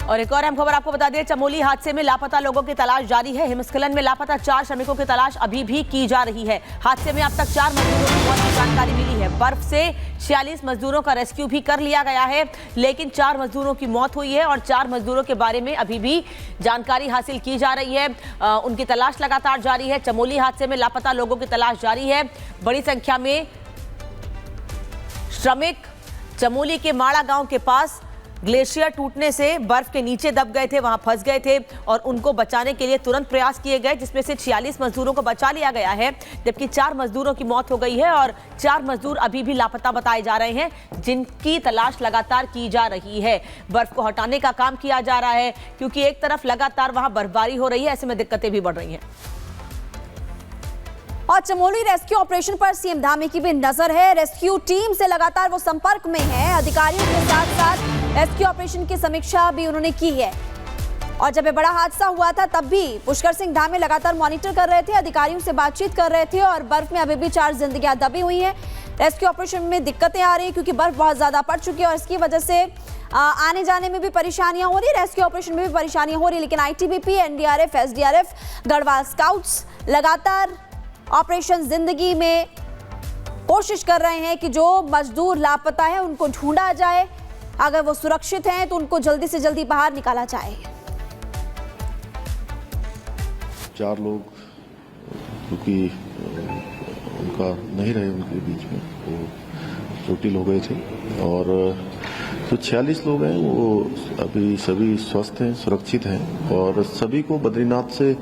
और एक और अहम खबर आपको बता दें, चमोली हादसे में लापता लोगों की तलाश जारी है। हिमस्खलन में लापता 4 श्रमिकों की तलाश अभी भी की जा रही है। हादसे में अब तक 4 मजदूरों की मौत की जानकारी मिली है। बर्फ से 46 मजदूरों का रेस्क्यू भी कर लिया गया है, लेकिन 4 मजदूरों की मौत हुई है और 4 मजदूरों के बारे में अभी भी जानकारी हासिल की जा रही है। उनकी तलाश लगातार जारी है। चमोली हादसे में लापता लोगों की तलाश जारी है। बड़ी संख्या में श्रमिक चमोली के माड़ा गांव के पास ग्लेशियर टूटने से बर्फ के नीचे दब गए थे, वहां फंस गए थे और उनको बचाने के लिए तुरंत प्रयास किए गए, जिसमें से 46 मजदूरों को बचा लिया गया है, जबकि 4 मजदूरों की मौत हो गई है और 4 मजदूर अभी भी लापता बताए जा रहे हैं, जिनकी तलाश लगातार की जा रही है। बर्फ को हटाने का काम किया जा रहा है, क्योंकि एक तरफ लगातार वहां बर्फबारी हो रही है, ऐसे में दिक्कतें भी बढ़ रही हैं। और चमोली रेस्क्यू ऑपरेशन पर सीएम धामी की भी नजर है। रेस्क्यू टीम से लगातार वो संपर्क में है। अधिकारियों के साथ साथ रेस्क्यू ऑपरेशन की समीक्षा भी उन्होंने की है। और जब ये बड़ा हादसा हुआ था तब भी पुष्कर सिंह धामी लगातार मॉनिटर कर रहे थे, अधिकारियों से बातचीत कर रहे थे और बर्फ में अभी भी 4 जिंदगियां दबी हुई हैं। रेस्क्यू ऑपरेशन में दिक्कतें आ रही है क्योंकि बर्फ बहुत ज्यादा पड़ चुकी है और इसकी वजह से आने जाने में भी परेशानियां हो रही है, रेस्क्यू ऑपरेशन में भी परेशानियां हो रही है। लेकिन ITBP, NDRF, SDRF, Garhwal scouts लगातार ऑपरेशन जिंदगी में कोशिश कर रहे हैं कि जो मजदूर लापता है उनको ढूंढा जाए। अगर वो सुरक्षित हैं तो उनको जल्दी से जल्दी बाहर निकाला जाए। 4 लोग क्योंकि उनका नहीं रहे, उनके बीच में वो चोटिल हो गए थे और जो 46 लोग हैं वो अभी सभी स्वस्थ हैं, सुरक्षित हैं और सभी को बद्रीनाथ से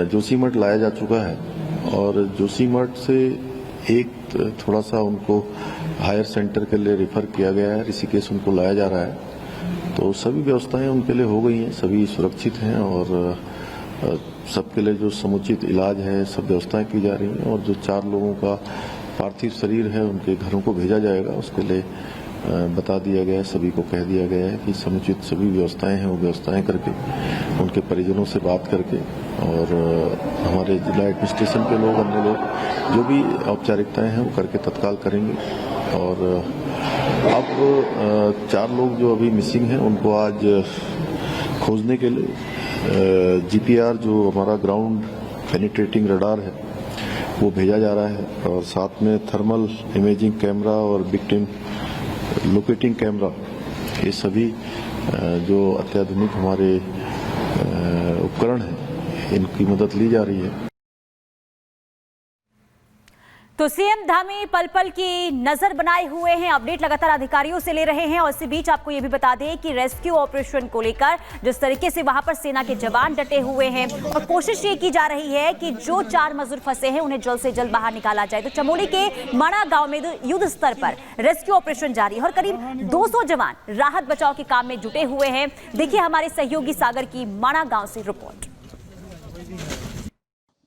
जोशीमठ लाया जा चुका है और जोशीमठ से एक थोड़ा सा उनको हायर सेंटर के लिए रेफर किया गया है, ऋषिकेश उनको लाया जा रहा है। तो सभी व्यवस्थाएं उनके लिए हो गई हैं, सभी सुरक्षित हैं और सबके लिए जो समुचित इलाज है सब व्यवस्थाएं की जा रही हैं और जो 4 लोगों का पार्थिव शरीर है उनके घरों को भेजा जाएगा, उसके लिए बता दिया गया है, सभी को कह दिया गया है कि समुचित सभी व्यवस्थाएं हैं वो व्यवस्थाएं करके उनके परिजनों से बात करके और हमारे जिला एडमिनिस्ट्रेशन के लोग, अन्य लोग जो भी औपचारिकताएं हैं वो करके तत्काल करेंगे। और अब 4 लोग जो अभी मिसिंग हैं उनको आज खोजने के लिए जीपीआर जो हमारा ग्राउंड पेनिट्रेटिंग रडार है वो भेजा जा रहा है और साथ में थर्मल इमेजिंग कैमरा और विक्टिम लोकेटिंग कैमरा, ये सभी जो अत्याधुनिक हमारे उपकरण हैं इनकी मदद ली जा रही है। तो सीएम धामी पल पल की नजर बनाए हुए हैं, अपडेट लगातार अधिकारियों से ले रहे हैं और इसी बीच आपको यह भी बता दें कि रेस्क्यू ऑपरेशन को लेकर जिस तरीके से वहां पर सेना के जवान डटे हुए हैं और कोशिश ये की जा रही है कि जो 4 मजदूर फंसे हैं उन्हें जल्द से जल्द बाहर निकाला जाए। तो चमोली के माड़ा गांव में युद्ध स्तर पर रेस्क्यू ऑपरेशन जारी है और करीब 200 जवान राहत बचाव के काम में जुटे हुए हैं। देखिए हमारे सहयोगी सागर की माड़ा गांव से रिपोर्ट।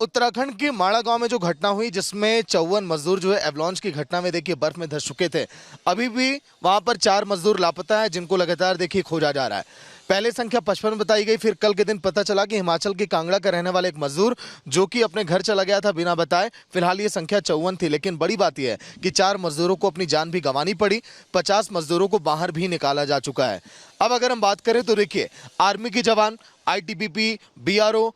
उत्तराखंड के माड़ा गांव में जो घटना हुई जिसमें 54 मजदूर जो है एवलांच की घटना में देखिए बर्फ में धंस चुके थे, अभी भी वहां पर 4 मजदूर लापता है जिनको लगातार देखिए खोजा जा रहा है। पहले संख्या 55 बताई गई, फिर कल के दिन पता चला कि हिमाचल के कांगड़ा का रहने वाला एक मजदूर जो कि अपने घर चला गया था बिना बताए। फिलहाल ये संख्या 54 थी, लेकिन बड़ी बात यह है कि 4 मजदूरों को अपनी जान भी गंवानी पड़ी, 50 मजदूरों को बाहर भी निकाला जा चुका है। अब अगर हम बात करें तो देखिए आर्मी के जवान, आईटीबीपी, बीआरओ,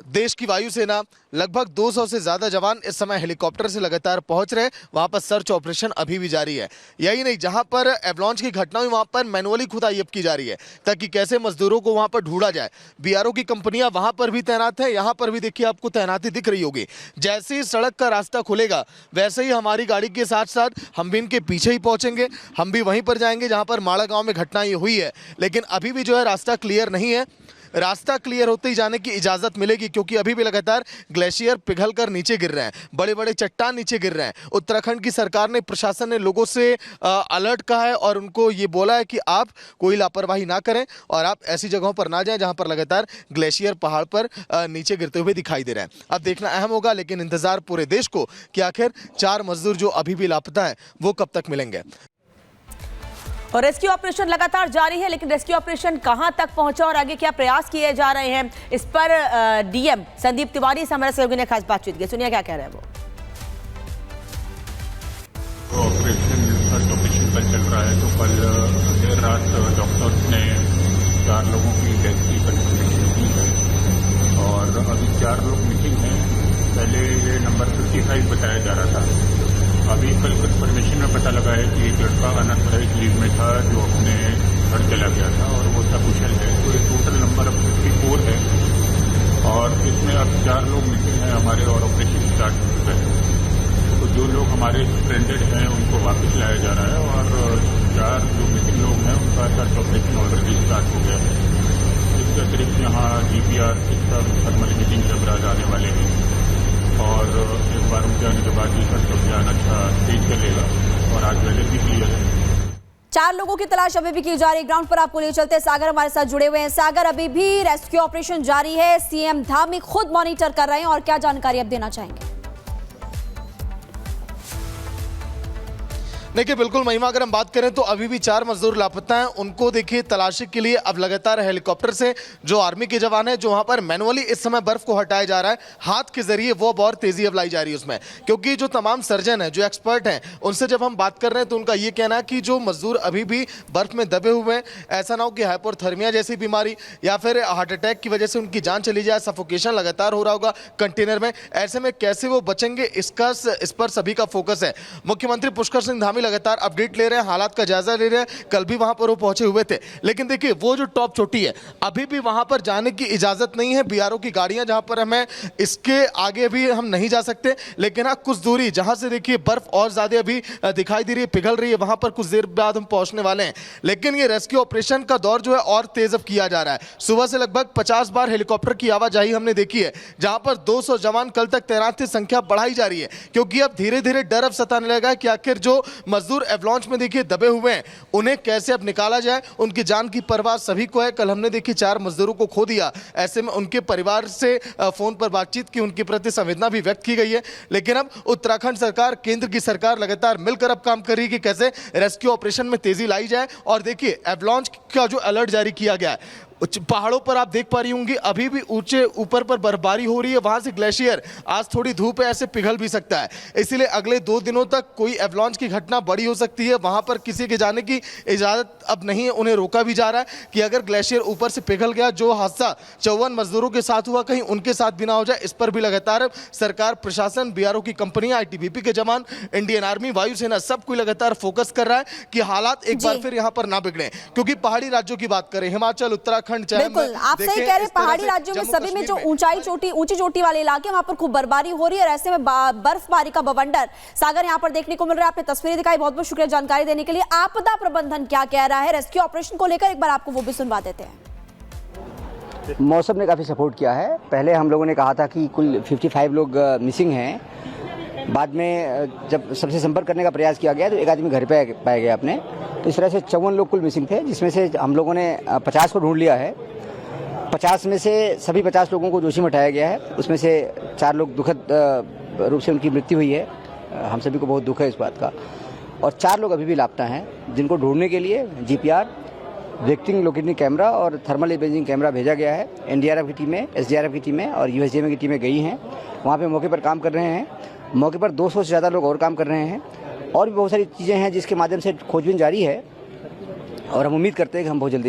देश की वायुसेना, लगभग 200 से ज्यादा जवान इस समय हेलीकॉप्टर से लगातार पहुंच रहे हैं। वहां पर सर्च ऑपरेशन अभी भी जारी है। यही नहीं, जहां पर एवलांच की घटना हुई वहां पर मैनुअली खुदाई अब की जा रही है ताकि कैसे मजदूरों को वहां पर ढूंढा जाए। बीआरओ की कंपनियां वहां पर भी तैनात है, यहां पर भी देखिए आपको तैनाती दिख रही होगी। जैसे ही सड़क का रास्ता खुलेगा वैसे ही हमारी गाड़ी के साथ साथ हम भी इनके पीछे ही पहुंचेंगे, हम भी वहीं पर जाएंगे जहां पर माड़ा गांव में घटना ये हुई है। लेकिन अभी भी जो है रास्ता क्लियर नहीं है। रास्ता क्लियर होते ही जाने की इजाजत मिलेगी क्योंकि अभी भी लगातार ग्लेशियर पिघलकर नीचे गिर रहे हैं, बड़े बड़े चट्टान नीचे गिर रहे हैं। उत्तराखंड की सरकार ने, प्रशासन ने लोगों से अलर्ट कहा है और उनको ये बोला है कि आप कोई लापरवाही ना करें और आप ऐसी जगहों पर ना जाएं जहां पर लगातार ग्लेशियर पहाड़ पर नीचे गिरते हुए दिखाई दे रहे हैं। अब देखना अहम होगा, लेकिन इंतजार पूरे देश को कि आखिर 4 मजदूर जो अभी भी लापता है वो कब तक मिलेंगे। और रेस्क्यू ऑपरेशन लगातार जारी है, लेकिन रेस्क्यू ऑपरेशन कहां तक पहुंचा और आगे क्या प्रयास किए जा रहे हैं, इस पर डीएम संदीप तिवारी से हमारे सहयोगी ने खास बातचीत की। सुनिए क्या कह रहे हैं वो। ऑपरेशन लोकेशन पर चल रहा है, तो कल देर रात डॉक्टर्स ने 4 लोगों की डेथ की कंफर्मेशन की है और अभी 4 लोग मिसिंग हैं। पहले ये नंबर 55 बताया जा रहा था। अभी कल कंफर्मेशन में पता लगा है कि एक लड़का अनऑथराइज्ड लीव में था जो अपने घर चला गया था और वो सकुशल है। तो ये टोटल नंबर अब 54 है और इसमें अब 4 लोग मिसिंग हैं हमारे और ऑपरेशन स्टार्ट हो चुका है। तो जो लोग हमारे स्ट्रेंडेड हैं उनको वापस लाया जा रहा है और 4 जो मिसिंग लोग हैं उनका सर्च ऑपरेशन ऑलरेडी स्टार्ट हो गया है। इसके अतिरिक्त यहाँ GPR system thermal imaging cameras आने वाले हैं और एक बार उनके आने के बाद ये सर्च अभियान अच्छा तेज चलेगा और आज वेदर भी क्लियर है। 4 लोगों की तलाश अभी भी की जा रही है। ग्राउंड पर आपको ले चलते हैं, सागर हमारे साथ जुड़े हुए हैं। सागर, अभी भी रेस्क्यू ऑपरेशन जारी है, CM धामी खुद मॉनिटर कर रहे हैं और क्या जानकारी अब देना चाहेंगे? देखिए बिल्कुल महिमा, अगर हम बात करें तो अभी भी 4 मजदूर लापता हैं। उनको देखिए तलाशी के लिए अब लगातार हेलीकॉप्टर से जो आर्मी के जवान हैं, जो वहां पर मैनुअली इस समय बर्फ को हटाया जा रहा है, हाथ के जरिए वो और तेजी अब लाई जा रही है उसमें, क्योंकि जो तमाम सर्जन हैं, जो एक्सपर्ट हैं, उनसे जब हम बात कर रहे हैं तो उनका ये कहना है कि जो मजदूर अभी भी बर्फ में दबे हुए हैं, ऐसा ना हो कि हाइपोथर्मिया जैसी बीमारी या फिर हार्ट अटैक की वजह से उनकी जान चली जाए, सफोकेशन लगातार हो रहा होगा कंटेनर में, ऐसे में कैसे वो बचेंगे, इस पर सभी का फोकस है। मुख्यमंत्री पुष्कर सिंह धामी लगातार अपडेट ले रहे हैं, हालात का जायजा ले रहे हैं। कल भी वहां पर वो पहुंचे हुए थे, लेकिन देखिए वो जो टॉप चोटी है, अभी भी वहां पर जाने की इजाजत नहीं है। BRO की गाड़ियां जहां पर हमें इसके आगे भी हम नहीं जा सकते, लेकिन हाँ कुछ दूरी जहां से देखिए बर्फ और ज्यादा अभी दिखाई दे रही है, पिघल रही है, वहां पर कुछ देर बाद हम पहुंचने वाले हैं। लेकिन ये रेस्क्यू ऑपरेशन का दौर जो है और तेज अब किया जा रहा है। सुबह से लगभग 50 बार हेलीकॉप्टर की आवाजाही हमने देखी है, जहां पर 200 जवान कल तक तैनात थे, संख्या बढ़ाई जा रही है, क्योंकि अब धीरे धीरे डर अब सताने लगा कि आखिर जो मजदूर एवलांच में देखिए दबे हुए हैं, उन्हें कैसे अब निकाला जाए। उनकी जान की परवाह सभी को है। कल हमने देखी 4 मजदूरों को खो दिया, ऐसे में उनके परिवार से फोन पर बातचीत की, उनके प्रति संवेदना भी व्यक्त की गई है। लेकिन अब उत्तराखंड सरकार, केंद्र की सरकार लगातार मिलकर अब काम कर रही है कि कैसे रेस्क्यू ऑपरेशन में तेजी लाई जाए। और देखिए एवलांच का जो अलर्ट जारी किया गया है, पहाड़ों पर आप देख पा रही होंगी अभी भी ऊंचे ऊपर पर बर्फबारी हो रही है, वहां से ग्लेशियर, आज थोड़ी धूप है, ऐसे पिघल भी सकता है। इसलिए अगले 2 दिनों तक कोई एवलांच की घटना बड़ी हो सकती है। वहां पर किसी के जाने की इजाजत अब नहीं है, उन्हें रोका भी जा रहा है कि अगर ग्लेशियर ऊपर से पिघल गया, जो हादसा 54 मजदूरों के साथ हुआ, कहीं उनके साथ भी ना हो जाए। इस पर भी लगातार सरकार, प्रशासन, BRO की कंपनियां, ITBP के जवान, इंडियन आर्मी, वायुसेना, सब कोई लगातार फोकस कर रहा है कि हालात एक बार फिर यहां पर ना बिगड़े। क्योंकि पहाड़ी राज्यों की बात करें, हिमाचल, उत्तराखंड, बिल्कुल आप सही कह रहे हैं, पहाड़ी राज्यों में सभी में जो ऊंची चोटी वाले इलाके, वहां पर खूब बर्फबारी हो रही है और ऐसे में बर्फबारी का बवंडर सागर यहां पर देखने को मिल रहा है। आपने तस्वीरें दिखाई, बहुत बहुत शुक्रिया जानकारी देने के लिए। आपदा प्रबंधन क्या कह रहा है रेस्क्यू ऑपरेशन को लेकर, एक बार आपको वो भी सुनवा देते हैं। मौसम ने काफ़ी सपोर्ट किया है। पहले हम लोगों ने कहा था कि कुल 55 लोग मिसिंग हैं। बाद में जब सबसे संपर्क करने का प्रयास किया गया तो एक आदमी घर पे पाया गया अपने। तो इस तरह से 54 लोग कुल मिसिंग थे, जिसमें से हम लोगों ने 50 को ढूंढ लिया है। 50 में से सभी 50 लोगों को जोशी में उठाया गया है। उसमें से 4 लोग दुखद रूप से उनकी मृत्यु हुई है, हम सभी को बहुत दुख है इस बात का। और 4 लोग अभी भी लापता हैं, जिनको ढूंढने के लिए GPR, वेक्टिंग लोकेटिंग कैमरा और थर्मल इमेजिंग कैमरा भेजा गया है। NDRF की टीमें, SDRF की टीमें और USGMA की टीमें गई हैं, वहाँ पे मौके पर काम कर रहे हैं। मौके पर 200 से ज़्यादा लोग और काम कर रहे हैं। और भी बहुत सारी चीज़ें हैं जिसके माध्यम से खोजबीन जारी है और हम उम्मीद करते हैं कि हम बहुत जल्दी